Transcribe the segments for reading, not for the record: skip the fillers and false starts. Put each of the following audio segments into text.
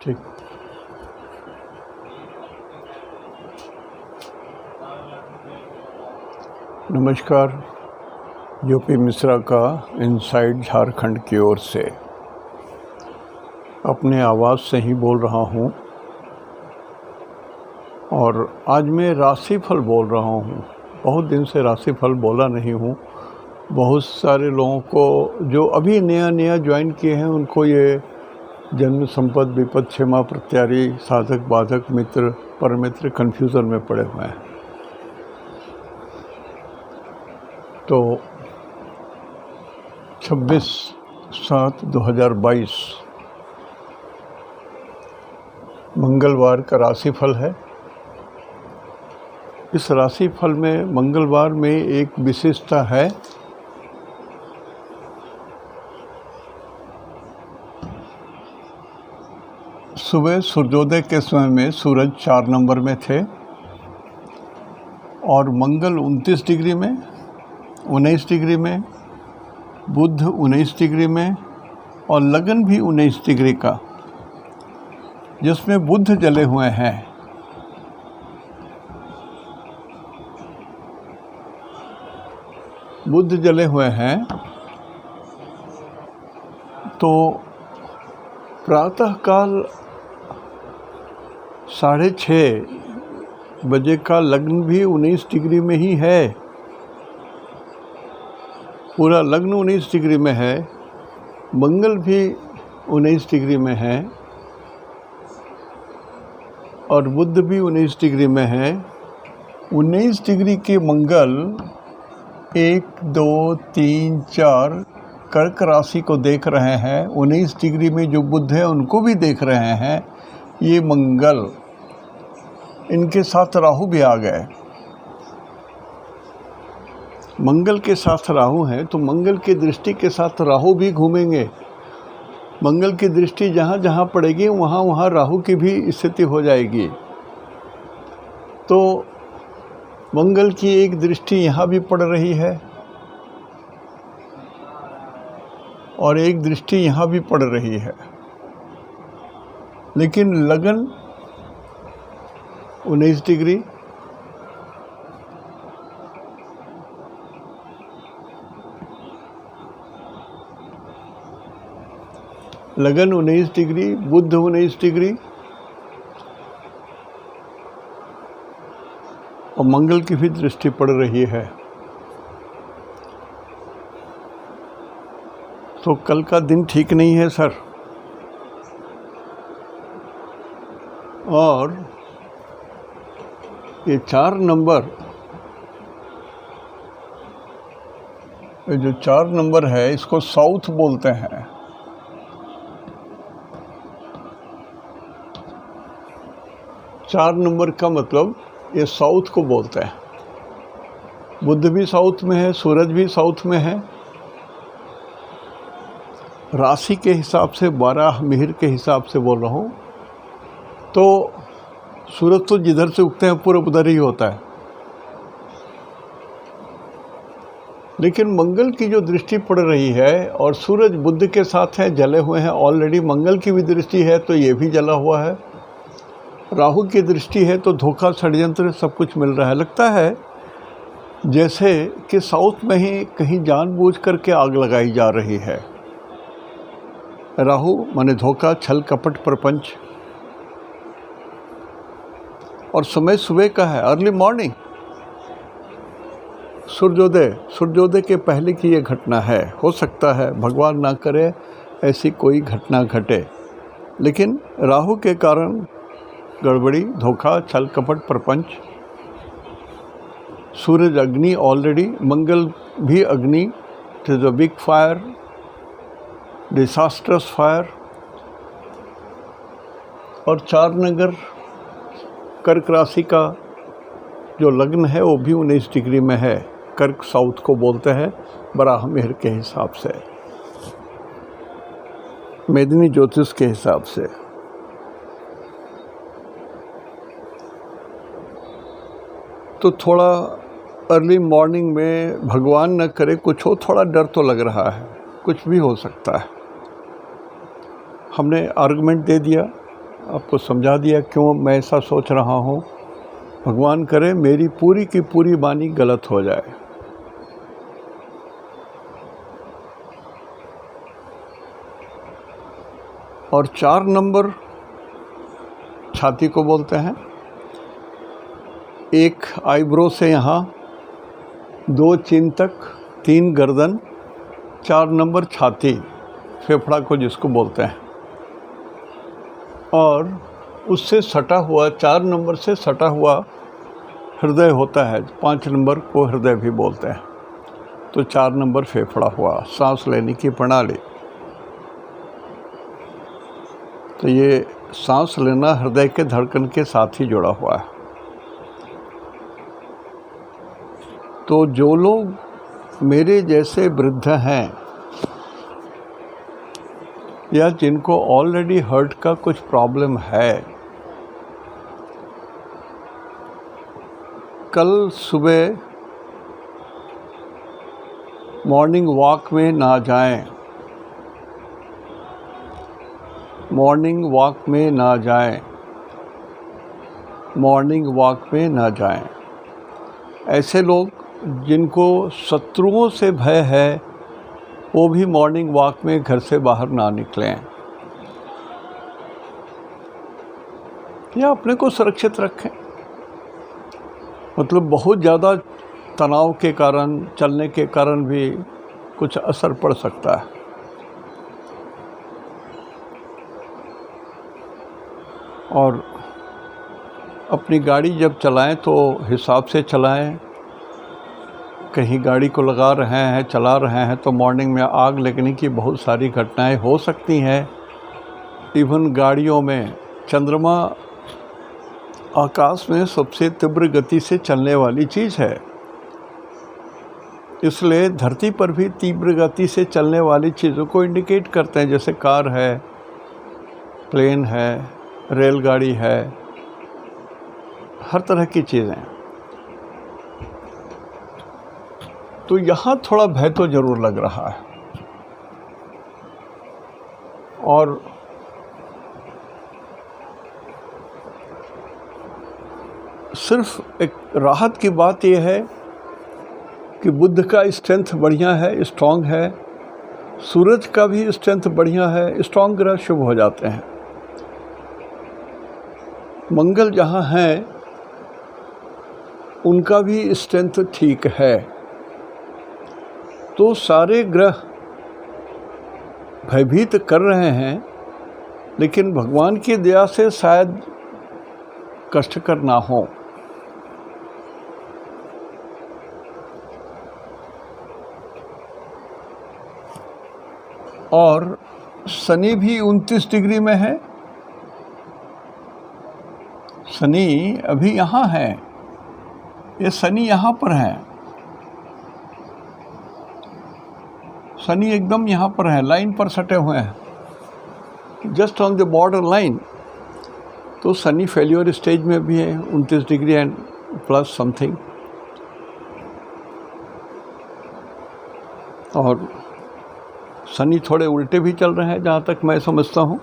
ठीक। नमस्कार। यूपी मिश्रा का इनसाइड झारखंड की ओर से अपने आवाज़ से ही बोल रहा हूँ और आज मैं राशिफल बोल रहा हूँ। बहुत दिन से राशिफल बोला नहीं हूँ। बहुत सारे लोगों को जो अभी नया ज्वाइन किए हैं उनको ये जन्म संपद विपद क्षेमा प्रत्यारी साधक बाधक मित्र परमित्र कन्फ्यूज़न में पड़े हुए हैं। तो 26/7/2022 मंगलवार का राशिफल है। इस राशिफल में मंगलवार में एक विशेषता है। सुबह सूर्योदय के समय में सूरज 4 नंबर में थे और मंगल 29 डिग्री में, 19 डिग्री में, बुध 19 डिग्री में और लगन भी 19 डिग्री का, जिसमें बुध जले हुए हैं। बुध जले हुए हैं तो प्रातःकाल 6:30 बजे का लग्न भी 19 डिग्री में ही है। पूरा लग्न 19 डिग्री में है, मंगल भी 19 डिग्री में है और बुध भी 19 डिग्री में है। 19 डिग्री के मंगल 1, 2, 3, 4 कर्क राशि को देख रहे हैं। 19 डिग्री में जो बुध है उनको भी देख रहे हैं। ये मंगल, इनके साथ राहु भी आ गए। मंगल के साथ राहु हैं तो मंगल की दृष्टि के साथ राहु भी घूमेंगे। मंगल की दृष्टि जहाँ जहाँ पड़ेगी वहाँ वहाँ राहु की भी स्थिति हो जाएगी। तो मंगल की एक दृष्टि यहाँ भी पड़ रही है और एक दृष्टि यहाँ भी पड़ रही है, लेकिन लगन 19 डिग्री, लगन 19 डिग्री, बुध 19 डिग्री और मंगल की भी दृष्टि पड़ रही है। तो कल का दिन ठीक नहीं है सर। और ये 4 नंबर, ये जो 4 नंबर है इसको साउथ बोलते हैं। चार नंबर का मतलब ये साउथ को बोलते हैं। बुध भी साउथ में है, सूरज भी साउथ में है। राशि के हिसाब से 12 मिहिर के हिसाब से बोल रहा हूँ। तो सूरज तो जिधर से उगते हैं पूरा उधर ही होता है, लेकिन मंगल की जो दृष्टि पड़ रही है और सूरज बुध के साथ है, जले हुए हैं ऑलरेडी। मंगल की भी दृष्टि है तो ये भी जला हुआ है। राहु की दृष्टि है तो धोखा षड्यंत्र सब कुछ मिल रहा है। लगता है जैसे कि साउथ में ही कहीं जानबूझ करके आग लगाई जा रही है। राहु माने धोखा, छल, कपट, प्रपंच। और समय सुबह का है, अर्ली मॉर्निंग, सूर्योदय के पहले की ये घटना है। हो सकता है भगवान ना करे ऐसी कोई घटना घटे, लेकिन राहु के कारण गड़बड़ी, धोखा, छल, कपट, प्रपंच। सूरज अग्नि ऑलरेडी, मंगल भी Agni, it is a big fire, disastrous fire. और 4 नगर कर्क राशि का जो लग्न है वो भी 19 डिग्री में है। कर्क साउथ को बोलते हैं बराह मिहिर के हिसाब से, मेदिनी ज्योतिष के हिसाब से। तो थोड़ा अर्ली मॉर्निंग में भगवान न करे कुछ हो, थोड़ा डर तो लग रहा है, कुछ भी हो सकता है। हमने आर्गुमेंट दे दिया आपको समझा दिया क्यों मैं ऐसा सोच रहा हूँ। भगवान करे मेरी पूरी की पूरी वाणी गलत हो जाए। और 4 नंबर छाती को बोलते हैं। 1 आईब्रो से यहाँ, 2 चिन तक, 3 गर्दन, 4 नंबर छाती, फेफड़ा को जिसको बोलते हैं। और उससे सटा हुआ 4 नंबर से सटा हुआ हृदय होता है, 5 नंबर को हृदय भी बोलते हैं। तो 4 नंबर फेफड़ा हुआ, सांस लेने की प्रणाली। तो ये सांस लेना हृदय के धड़कन के साथ ही जुड़ा हुआ है। तो जो लोग मेरे जैसे वृद्ध हैं या जिनको ऑलरेडी हार्ट का कुछ प्रॉब्लम है, कल सुबह मॉर्निंग वॉक में ना जाएं, मॉर्निंग वॉक में ना जाएं, मॉर्निंग वॉक में ना जाएं। ऐसे लोग जिनको शत्रुओं से भय है वो भी मॉर्निंग वॉक में घर से बाहर ना निकलें या अपने को सुरक्षित रखें। मतलब बहुत ज़्यादा तनाव के कारण, चलने के कारण भी कुछ असर पड़ सकता है। और अपनी गाड़ी जब चलाएं तो हिसाब से चलाएं। कहीं गाड़ी को लगा रहे हैं, चला रहे हैं तो मॉर्निंग में आग लगने की बहुत सारी घटनाएं हो सकती हैं। इवन गाड़ियों में चंद्रमा आकाश में सबसे तीव्र गति से चलने वाली चीज़ है, इसलिए धरती पर भी तीव्र गति से चलने वाली चीज़ों को इंडिकेट करते हैं, जैसे कार है, प्लेन है, रेलगाड़ी है, हर तरह की चीज़ें। तो यहाँ थोड़ा भय तो ज़रूर लग रहा है। और सिर्फ एक राहत की बात यह है कि बुध का स्ट्रेंथ बढ़िया है, स्ट्रॉन्ग है। सूरज का भी स्ट्रेंथ बढ़िया है, स्ट्रॉन्ग ग्रह शुभ हो जाते हैं। मंगल जहाँ हैं उनका भी स्ट्रेंथ ठीक है। तो सारे ग्रह भयभीत कर रहे हैं, लेकिन भगवान की दया से शायद कष्टकर ना हो। और शनि भी 29 डिग्री में है। शनि अभी यहाँ है, ये शनि यहाँ पर है, शनि एकदम यहाँ पर है, लाइन पर सटे हुए हैं, just on the border line. तो शनि फेल्योर स्टेज में भी है, 29 डिग्री एंड प्लस समथिंग। और शनि थोड़े उल्टे भी चल रहे हैं जहाँ तक मैं समझता हूँ।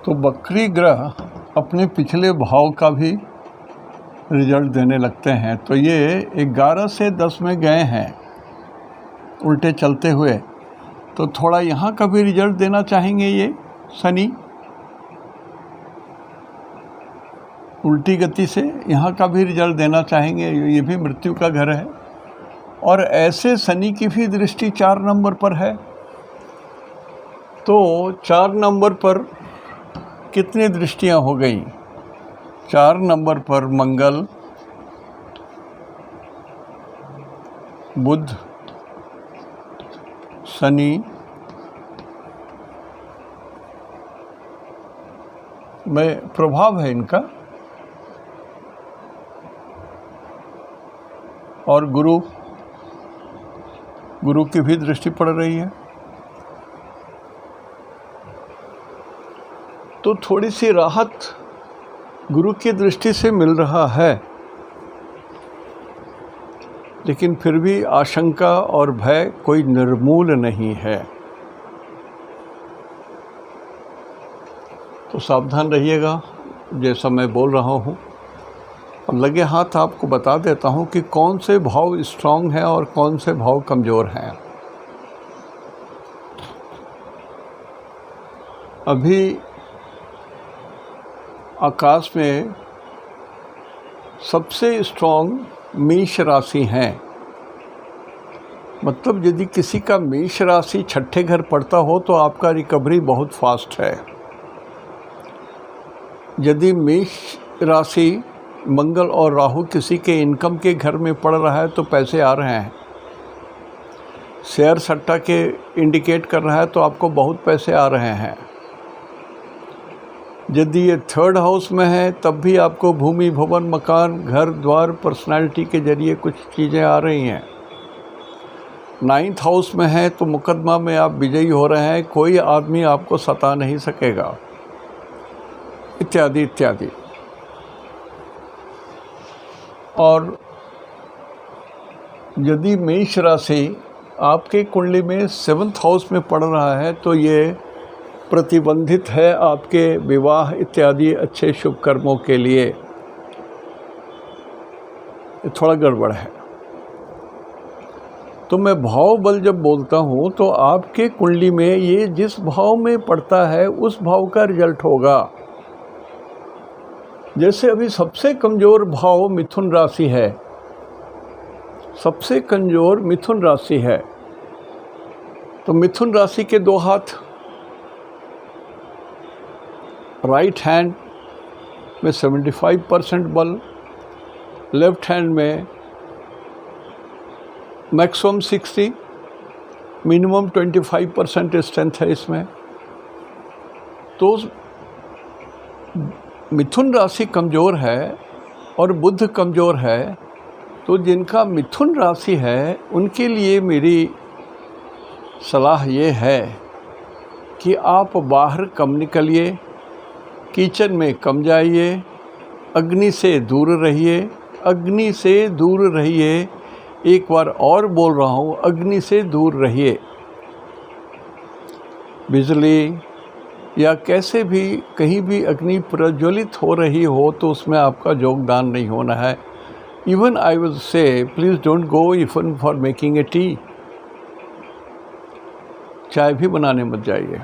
तो बकरी ग्रह अपने पिछले भाव का भी रिजल्ट देने लगते हैं। तो ये 11 से 10 में गए हैं उल्टे चलते हुए, तो थोड़ा यहाँ का भी रिजल्ट देना चाहेंगे। ये शनि उल्टी गति से यहाँ का भी रिजल्ट देना चाहेंगे। ये भी मृत्यु का घर है। और ऐसे शनि की भी दृष्टि 4 नंबर पर है। तो 4 नंबर पर कितनी दृष्टियां हो गई? 4 नंबर पर मंगल, बुध, शनि, में प्रभाव है इनका। और गुरु की भी दृष्टि पड़ रही है, तो थोड़ी सी राहत गुरु की दृष्टि से मिल रहा है, लेकिन फिर भी आशंका और भय कोई निर्मूल नहीं है। तो सावधान रहिएगा जैसा मैं बोल रहा हूँ, और लगे हाथ आपको बता देता हूँ कि कौन से भाव स्ट्रांग हैं और कौन से भाव कमज़ोर हैं। अभी आकाश में सबसे स्ट्रांग मेष राशि हैं। मतलब यदि किसी का मेष राशि छठे घर पड़ता हो तो आपका रिकवरी बहुत फास्ट है। यदि मेष राशि मंगल और राहु किसी के इनकम के घर में पड़ रहा है तो पैसे आ रहे हैं। शेयर सट्टा के इंडिकेट कर रहा है तो आपको बहुत पैसे आ रहे हैं। यदि ये थर्ड हाउस में है तब भी आपको भूमि, भवन, मकान, घर द्वार, पर्सनालिटी के जरिए कुछ चीज़ें आ रही हैं। नाइन्थ हाउस में है तो मुकदमा में आप विजयी हो रहे हैं, कोई आदमी आपको सता नहीं सकेगा, इत्यादि इत्यादि। और यदि मेष राशि आपके कुंडली में 7th हाउस में पड़ रहा है तो ये प्रतिबंधित है आपके विवाह इत्यादि अच्छे शुभ कर्मों के लिए। ये थोड़ा गड़बड़ है। तो मैं भाव बल जब बोलता हूँ तो आपके कुंडली में ये जिस भाव में पड़ता है उस भाव का रिजल्ट होगा। जैसे अभी सबसे कमज़ोर भाव मिथुन राशि है, सबसे कमज़ोर मिथुन राशि है। तो मिथुन राशि के दो हाथ, राइट हैंड में 75% बल, लेफ्ट हैंड में मैक्सिमम 60, मिनिमम 25% स्ट्रेंथ है इसमें। तो मिथुन राशि कमज़ोर है और बुध कमज़ोर है, तो जिनका मिथुन राशि है उनके लिए मेरी सलाह ये है कि आप बाहर कम निकलिए, किचन में कम जाइए, अग्नि से दूर रहिए, अग्नि से दूर रहिए। एक बार और बोल रहा हूँ, अग्नि से दूर रहिए। बिजली या कैसे भी कहीं भी अग्नि प्रज्वलित हो रही हो तो उसमें आपका योगदान नहीं होना है। Even I will say please don't go even for making A T, चाय भी बनाने मत जाइए।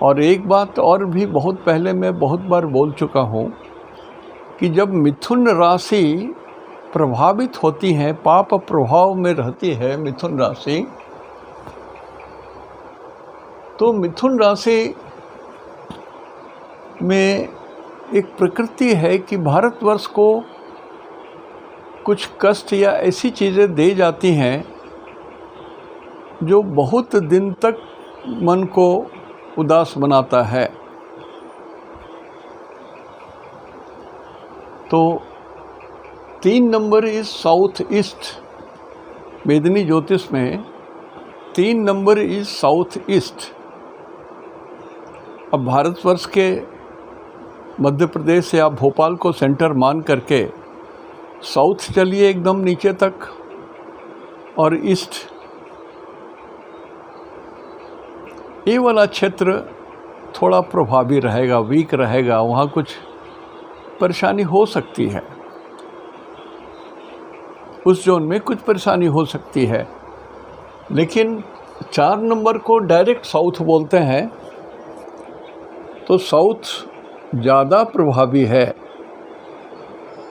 और एक बात और भी बहुत पहले मैं बहुत बार बोल चुका हूँ कि जब मिथुन राशि प्रभावित होती है, पाप प्रभाव में रहती है मिथुन राशि, तो मिथुन राशि में एक प्रकृति है कि भारतवर्ष को कुछ कष्ट या ऐसी चीज़ें दे जाती हैं जो बहुत दिन तक मन को उदास बनाता है। तो 3 नंबर इज साउथ ईस्ट, वेदनी ज्योतिष में 3 नंबर इज साउथ ईस्ट। अब भारतवर्ष के मध्य प्रदेश या भोपाल को सेंटर मान करके साउथ चलिए एकदम नीचे तक, और ईस्ट ये वाला क्षेत्र थोड़ा प्रभावी रहेगा, वीक रहेगा, वहाँ कुछ परेशानी हो सकती है, उस जोन में कुछ परेशानी हो सकती है। लेकिन 4 नंबर को डायरेक्ट साउथ बोलते हैं, तो साउथ ज़्यादा प्रभावी है।